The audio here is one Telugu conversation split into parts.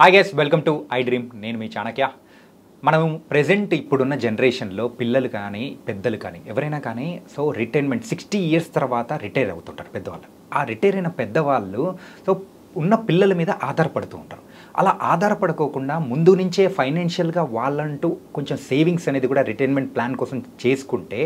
Hi guys, welcome to I dream. నేను మీ చాణక్య. మనం ప్రెజెంట్ ఇప్పుడున్న జనరేషన్లో పిల్లలు కానీ పెద్దలు కానీ ఎవరైనా కానీ రిటైర్మెంట్ 60 ఇయర్స్ తర్వాత రిటైర్ అవుతుంటారు పెద్దవాళ్ళు. ఆ రిటైర్ అయిన పెద్దవాళ్ళు ఉన్న పిల్లల మీద ఆధారపడుతూ ఉంటారు. అలా ఆధారపడుకోకుండా ముందు నుంచే ఫైనాన్షియల్గా వాళ్ళంటూ కొంచెం సేవింగ్స్ అనేది కూడా రిటైర్మెంట్ ప్లాన్ కోసం చేసుకుంటే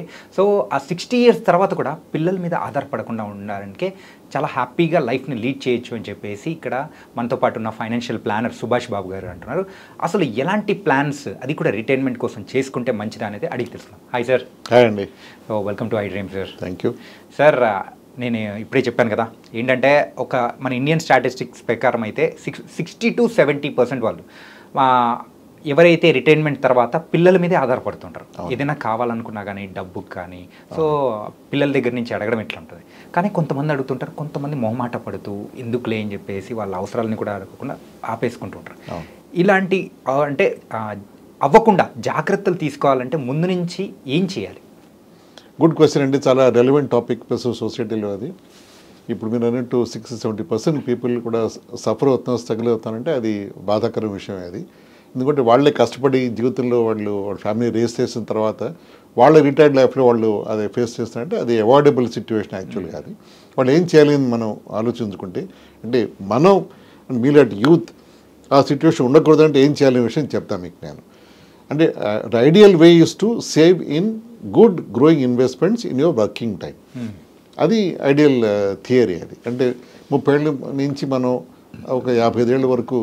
ఆ 60 ఇయర్స్ తర్వాత కూడా పిల్లల మీద ఆధారపడకుండా ఉండడానికి చాలా హ్యాపీగా లైఫ్ని లీడ్ చేయొచ్చు అని చెప్పేసి ఇక్కడ మనతో పాటు ఉన్న ఫైనాన్షియల్ ప్లానర్ సుభాష్ బాబు గారు అంటున్నారు. అసలు ఎలాంటి ప్లాన్స్ అది కూడా రిటైర్మెంట్ కోసం చేసుకుంటే మంచిదా అనేది అడిగి తెలుసుకున్నాం. Hi sir. హాయ్ అండి. Welcome to I dream sir. Thank you sir. నేను ఇప్పుడే చెప్పాను కదా, ఏంటంటే మన ఇండియన్ స్టాటిస్టిక్స్ ప్రకారం అయితే 60 to 70% వాళ్ళు ఎవరైతే రిటైర్మెంట్ తర్వాత పిల్లల మీదే ఆధారపడుతుంటారు. ఏదైనా కావాలనుకున్నా కానీ డబ్బుకి కానీ పిల్లల దగ్గర నుంచి అడగడం ఎట్లా ఉంటుంది. కానీ కొంతమంది అడుగుతుంటారు, కొంతమంది మొహమాట పడుతూ ఎందుకులే అని చెప్పేసి వాళ్ళ అవసరాలని కూడా అడగకుండా ఆపేసుకుంటుంటారు. ఇలాంటి అంటే అవ్వకుండా జాగ్రత్తలు తీసుకోవాలంటే ముందు నుంచి ఏం చేయాలి? గుడ్ క్వశ్చన్ అండి. చాలా రెలవెంట్ టాపిక్ సొసైటీలో. అది ఇప్పుడు మీరు అన్నట్టు 60-70% పీపుల్ కూడా సఫర్ అవుతున్నా స్ట్రగుల్ అవుతానంటే అది బాధాకర విషయం. అది ఎందుకంటే వాళ్ళే కష్టపడి జీవితంలో వాళ్ళ ఫ్యామిలీ రేస్ చేసిన తర్వాత వాళ్ళ రిటైర్డ్ లైఫ్లో వాళ్ళు అది ఫేస్ చేస్తారంటే అది అవాయిడబుల్ సిచ్యువేషన్ యాక్చువల్గా. అది వాళ్ళు ఏం చేయాలి అని మనం ఆలోచించుకుంటే, అంటే మనం మీలాంటి యూత్ ఆ సిచ్యువేషన్ ఉండకూడదంటే ఏం చేయాలనే విషయం చెప్తాను మీకు నేను. అంటే ideal way is to save in good growing investments in your working time. అది ఐడియల్ థియరీ. అది అంటే 30 ఏళ్ళ నుంచి మనం ఒక 55 ఏళ్ళ వరకు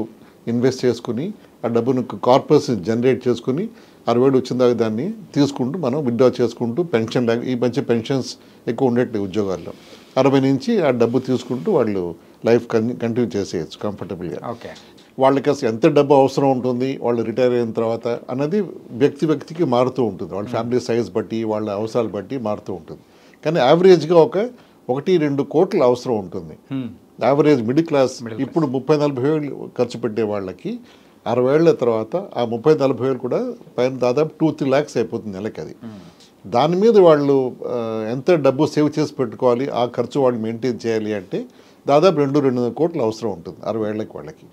ఇన్వెస్ట్ చేసుకుని ఆ డబ్బును కార్పస్ జనరేట్ చేసుకుని 60 ఏళ్ళు వచ్చిన దాకా దాన్ని తీసుకుంటూ మనం విత్డ్రా చేసుకుంటూ పెన్షన్ ఈ మంచి పెన్షన్స్ ఎక్కువ ఉండేట్టు ఉద్యోగాల్లో 60 నుంచి ఆ డబ్బు తీసుకుంటూ వాళ్ళు లైఫ్ కంటిన్యూ చేసేయచ్చు కంఫర్టబుల్గా. ఓకే. వాళ్ళకి అసలు ఎంత డబ్బు అవసరం ఉంటుంది వాళ్ళు రిటైర్ అయిన తర్వాత అన్నది వ్యక్తికి మారుతూ ఉంటుంది. వాళ్ళ ఫ్యామిలీ సైజ్ బట్టి వాళ్ళ అవసరాలు బట్టి మారుతూ ఉంటుంది. కానీ యావరేజ్గా 1-2 కోట్ల అవసరం ఉంటుంది. యావరేజ్ మిడిల్ క్లాస్ ఇప్పుడు 30-40 వేలు ఖర్చు పెట్టే వాళ్ళకి 60 ఏళ్ల తర్వాత ఆ 30-40 వేలు కూడా పైన దాదాపు 2-3 lakhs అయిపోతుంది నెలకి. అది దాని మీద వాళ్ళు ఎంత డబ్బు సేవ్ చేసి పెట్టుకోవాలి, ఆ ఖర్చు వాళ్ళు మెయింటైన్ చేయాలి అంటే దాదాపు 2-2.5 కోట్లు అవసరం ఉంటుంది 60 ఏళ్ళకి వాళ్ళకి.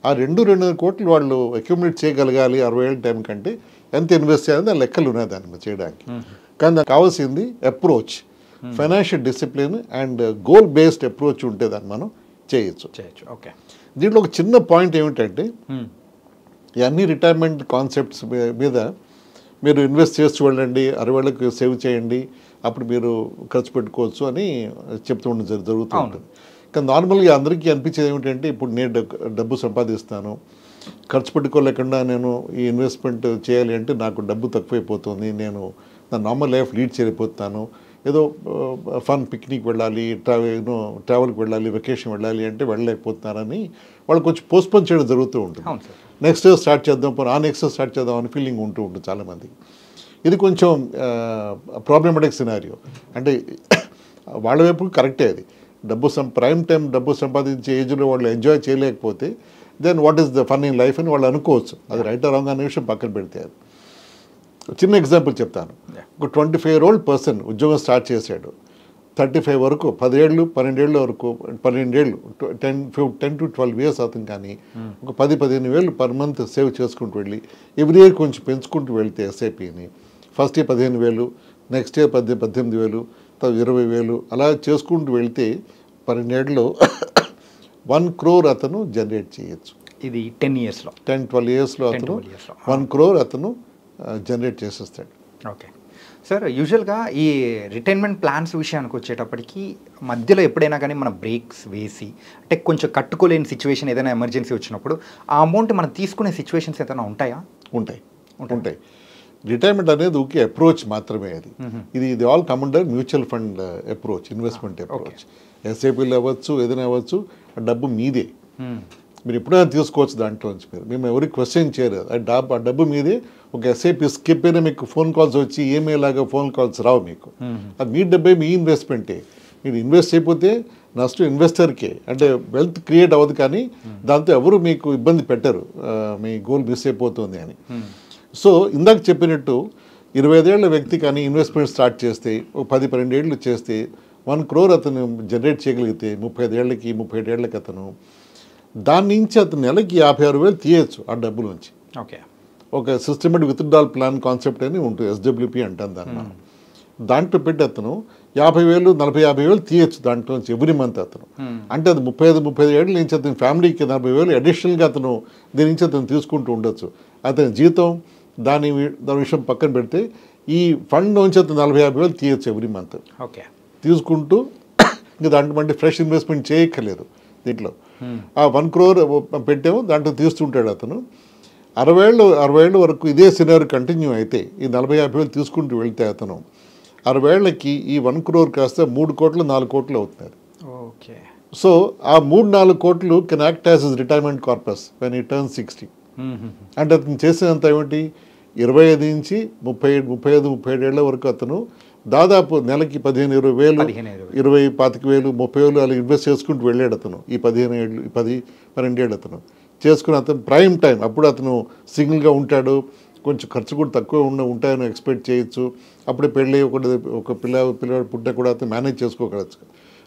ఆ 2-2.5 కోట్లు వాళ్ళు అక్యుములేట్ చేయగలగాలి 60 ఏళ్ళ టైం కంటే ఎంత ఇన్వెస్ట్ చేయాలని ఆ లెక్కలు ఉన్నాయి దాని మీద చేయడానికి. కానీ దానికి కావాల్సింది approach, financial discipline and goal based approach ఉంటే దాన్ని మనం చేయొచ్చు. ఓకే. దీంట్లో ఒక చిన్న పాయింట్ ఏమిటంటే ఈ అన్ని రిటైర్మెంట్ కాన్సెప్ట్స్ మీద మీరు ఇన్వెస్ట్ చేసి వెళ్ళండి, 60 ఏళ్ళకి సేవ్ చేయండి, అప్పుడు మీరు ఖర్చు పెట్టుకోవచ్చు అని చెప్తూ జరుగుతూ ఉంటుంది. కానీ నార్మల్గా అందరికీ అనిపించేది ఏమిటంటే ఇప్పుడు నేను డబ్బు సంపాదిస్తాను, ఖర్చు పెట్టుకోలేకుండా నేను ఈ ఇన్వెస్ట్మెంట్ చేయాలి అంటే నాకు డబ్బు తక్కువైపోతుంది, నేను నా నార్మల్ లైఫ్ లీడ్ చేయలేకపోతాను, ఏదో ఫన్ పిక్నిక్ వెళ్ళాలి, ట్రావెల్కి వెళ్ళాలి, వెకేషన్ వెళ్ళాలి అంటే వెళ్ళలేకపోతున్నారని వాళ్ళు కొంచెం పోస్ట్పోన్ చేయడం జరుగుతూ ఉంటుంది. నెక్స్ట్ స్టార్ట్ చేద్దాం, ఆ నెక్స్ట్ స్టార్ట్ చేద్దాం అని ఫీలింగ్ ఉంటూ ఉంటుంది చాలామందికి. ఇది కొంచెం ప్రాబ్లమాటిక్ సినారియో. అంటే వాళ్ళ వైపు కరెక్టే, అది ప్రైమ్ టైం డబ్బు సంపాదించే ఏజ్లో వాళ్ళు ఎంజాయ్ చేయలేకపోతే then what is the fun in life అని వాళ్ళు అనుకోవచ్చు. అది రైట్ రాంగ్ అనే విషయం పక్కన పెడితే, అది చిన్న ఎగ్జాంపుల్ చెప్తాను. ఒక 25-year-old పర్సన్ ఉద్యోగం స్టార్ట్ చేశాడు, 35 వరకు 10 ఏళ్ళు 12 ఏళ్ళ వరకు 12 ఏళ్ళు 10 to 12 years అవుతుంది. కానీ ఒక 10-15 వేలు పర్ మంత్ సేవ్ చేసుకుంటూ వెళ్ళి ఎవ్రీ ఇయర్ కొంచెం పెంచుకుంటూ వెళ్తే ఎస్ఐపిని ఫస్ట్ ఇయర్ 15,000, నెక్స్ట్ ఇయర్ 18,000, 20,000 అలా చేసుకుంటూ వెళ్తే 12 ఏళ్ళలో 1 crore అతను జనరేట్ చేయొచ్చు. ఇది 10-12 yearsలో అతను 1 crore అతను జనరేట్ చేసేస్తాడు. Okay sir. యూజువల్గా ఈ రిటైర్మెంట్ ప్లాన్స్ విషయానికి వచ్చేటప్పటికి మధ్యలో ఎప్పుడైనా కానీ మన బ్రేక్స్ వేసి అంటే కొంచెం కట్టుకోలేని సిచ్యువేషన్ ఏదైనా ఎమర్జెన్సీ వచ్చినప్పుడు ఆ అమౌంట్ మనం తీసుకునే సిచ్యువేషన్స్ ఏదైనా ఉంటాయా? ఉంటాయి. రిటైర్మెంట్ అనేది ఊకే అప్రోచ్ మాత్రమే. అది ఇది all come under mutual fund approach, investment approach. ఎస్ఐపీలు అవ్వచ్చు, ఏదైనా అవ్వచ్చు, ఆ డబ్బు మీదే, మీరు ఎప్పుడైనా తీసుకోవచ్చు దాంట్లోంచి. మేము ఎవరికి క్వశ్చన్ చేయరు. ఆ డబ్బు మీదే. ఒక ఎస్ఐపి స్కిప్ అయినా మీకు ఫోన్ కాల్స్ వచ్చి ఏమేలాగా ఫోన్ కాల్స్ రావు మీకు. అది మీ డబ్బే, మీ ఇన్వెస్ట్మెంటే. మీరు ఇన్వెస్ట్ అయిపోతే నష్టం ఇన్వెస్టర్కే, అంటే వెల్త్ క్రియేట్ అవ్వదు, కానీ దాంతో ఎవరు మీకు ఇబ్బంది పెట్టరు మీ గోల్ మిస్ అయిపోతుంది అని. సో ఇందాక చెప్పినట్టు 25 ఏళ్ల వ్యక్తి కానీ ఇన్వెస్ట్మెంట్ స్టార్ట్ చేస్తే 10-12 ఏళ్ళు చేస్తే 1 crore అతను జనరేట్ చేయగలిగితే 35 ఏళ్ళకి 37 ఏళ్ళకి అతను దాని నుంచి అతను నెలకి 56,000 తీయచ్చు ఆ డబ్బుల నుంచి. ఓకే. ఒక సిస్టమేటిక్ విత్డ్రాల్ ప్లాన్ కాన్సెప్ట్ అని ఉంటుంది, SWP అంటాం దాన్ని మనం. దాంట్లో పెట్టి అతను 50,000 40,000 తీయచ్చు దాంట్లో నుంచి ఎవ్రీ మంత్ అతను. అంటే అది 35 ఏళ్ళ నుంచి అతని ఫ్యామిలీకి 40,000 అడిషనల్గా అతను దీని నుంచి అతను తీసుకుంటూ ఉండొచ్చు. అతని జీతం దాని విషయం పక్కన పెడితే ఈ ఫండ్ నుంచి అతను 40,000 తీయచ్చు ఎవ్రీ మంత్. ఓకే. తీసుకుంటూ ఇంకా దాంట్లో మళ్ళీ ఫ్రెష్ ఇన్వెస్ట్మెంట్ చేయక్కర్లేదు. దీంట్లో ఆ 1 crore పెట్టాము, దాంట్లో తీస్తుంటాడు అతను. 60 ఏళ్ళ వరకు ఇదే సినారీ కంటిన్యూ అయితే ఈ 40,000 తీసుకుంటూ వెళ్తే అతను 60 ఏళ్ళకి ఈ 1 crore కాస్త 3 కోట్లు 4 కోట్లు అవుతున్నారు. ఓకే. సో ఆ 3-4 కోట్లు can act as is retirement corpus when ఈ టర్న్ 60. అంటే అతను చేసినంత ఏమిటి 25 నుంచి 35 ఏళ్ళ వరకు అతను దాదాపు నెలకి 15,000 20,000 25,000 30,000 అలా ఇన్వెస్ట్ చేసుకుంటూ వెళ్ళాడు అతను. ఈ 15 ఏళ్ళు 12 ఏళ్ళు అతను చేసుకుని అతను ప్రైమ్ టైం అప్పుడు అతను సింగిల్గా ఉంటాడు, కొంచెం ఖర్చు కూడా తక్కువ ఉంటాయని ఎక్స్పెక్ట్ చేయొచ్చు. అప్పుడే పెళ్ళి ఒక పిల్లవాడు పుట్టినా కూడా అతను మేనేజ్ చేసుకోగలచ్చు.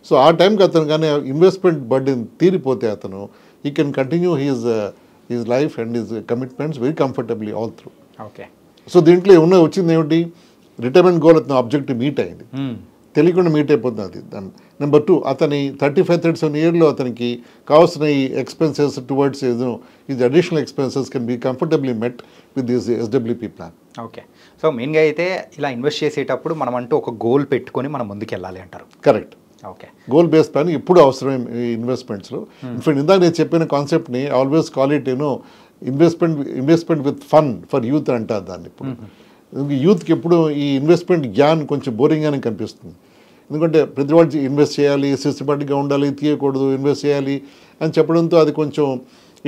సో ఆ టైంకి అతను కానీ ఇన్వెస్ట్మెంట్ బర్డెన్ తీరిపోతే అతను ఈ can continue his life and his commitments very comfortably all through. Okay. So దీంట్లో వచ్చింది ఏమిటి, రిటైర్మెంట్ గోల్ అతను ఆబ్జెక్టివ్ మీట్ అయింది, తెలియకుండా మీట్ అయిపోతుంది అది. నెంబర్ 2 అతని 35-37 ఇయర్లో అతనికి కావాల్సిన ఈ expenses towards is additional expenses can be comfortably met with this SWP plan. Okay. So మెయిన్గా అయితే ఇలా ఇన్వెస్ట్ చేసేటప్పుడు మనం అంటూ ఒక గోల్ పెట్టుకొని మనం ముందుకు వెళ్ళాలి అంటారు. Correct. Okay. Goal based plan ఎప్పుడు అవసరమే ఈ ఇన్వెస్ట్మెంట్స్లో. ఇన్ఫాక్ట్ ఇందాక నేను చెప్పిన కాన్సెప్ట్ని always call it investment with fun for youth అంటారు దాన్ని. ఇప్పుడు యూత్కి ఎప్పుడు ఈ ఇన్వెస్ట్మెంట్ జ్ఞాన్ కొంచెం బోరింగ్గానే కనిపిస్తుంది. ఎందుకంటే ప్రతివాడు ఇన్వెస్ట్ చేయాలి, సిస్టమేటిక్గా ఉండాలి, తీయకూడదు, ఇన్వెస్ట్ చేయాలి అని చెప్పడంతో అది కొంచెం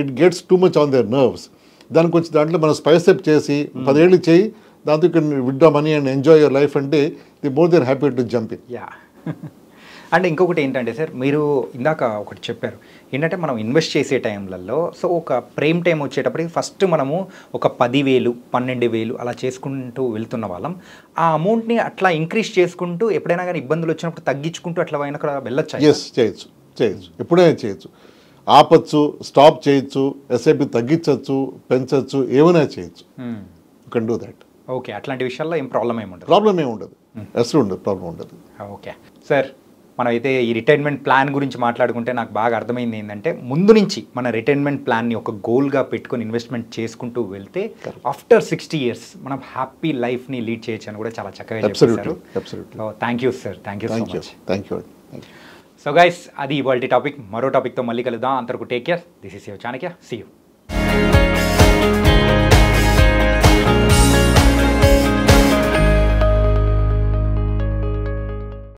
it gets too much on their nerves. దానికి కొంచెం దాంట్లో మనం స్పైస్ అప్ చేసి 10 ఏళ్ళు చేయి, దాంతో ఇక్కడ withdraw money and enjoy your life అంటే the more then happy to jump in. Yeah. అంటే ఇంకొకటి ఏంటంటే సార్, మీరు ఇందాక ఒకటి చెప్పారు ఏంటంటే మనం ఇన్వెస్ట్ చేసే టైంలలో సో ఒక ప్రైమ్ టైం వచ్చేటప్పటికి ఫస్ట్ మనము ఒక 10,000 12,000 అలా చేసుకుంటూ వెళ్తున్న వాళ్ళం. ఆ అమౌంట్ని అట్లా ఇంక్రీజ్ చేసుకుంటూ ఎప్పుడైనా కానీ ఇబ్బందులు వచ్చినప్పుడు తగ్గించుకుంటూ అట్లా అయినా వెళ్ళొచ్చు. చేయొచ్చు, ఎప్పుడైనా చేయొచ్చు. ఆపచ్చు, స్టాప్ చేయొచ్చు, SIP తగ్గించవచ్చు, పెంచవచ్చు, ఏమైనా చేయొచ్చు. You can do that. Okay. అట్లాంటి విషయాల్లో ఏం ప్రాబ్లం ఏమి ఉండదు. అసలు ఉండదు, ప్రాబ్లం ఉండదు. ఓకే సార్, మనమైతే ఈ రిటైర్మెంట్ ప్లాన్ గురించి మాట్లాడుకుంటే నాకు బాగా అర్థమైంది ఏంటంటే ముందు నుంచి మన రిటైర్మెంట్ ప్లాన్ని ఒక గోల్గా పెట్టుకొని ఇన్వెస్ట్మెంట్ చేసుకుంటూ వెళ్తే ఆఫ్టర్ 60 years మనం హ్యాపీ లైఫ్ని లీడ్ చేయొచ్చు అని కూడా చాలా చక్కగా చెప్పారు. Thank you sir, thank you so much. Thank you. So guys, అది ఇవాల్టి టాపిక్. మరో టాపిక్తో మళ్ళీ కలుద్దాం. అంతవరకు take care. This is your Chanakya. See you.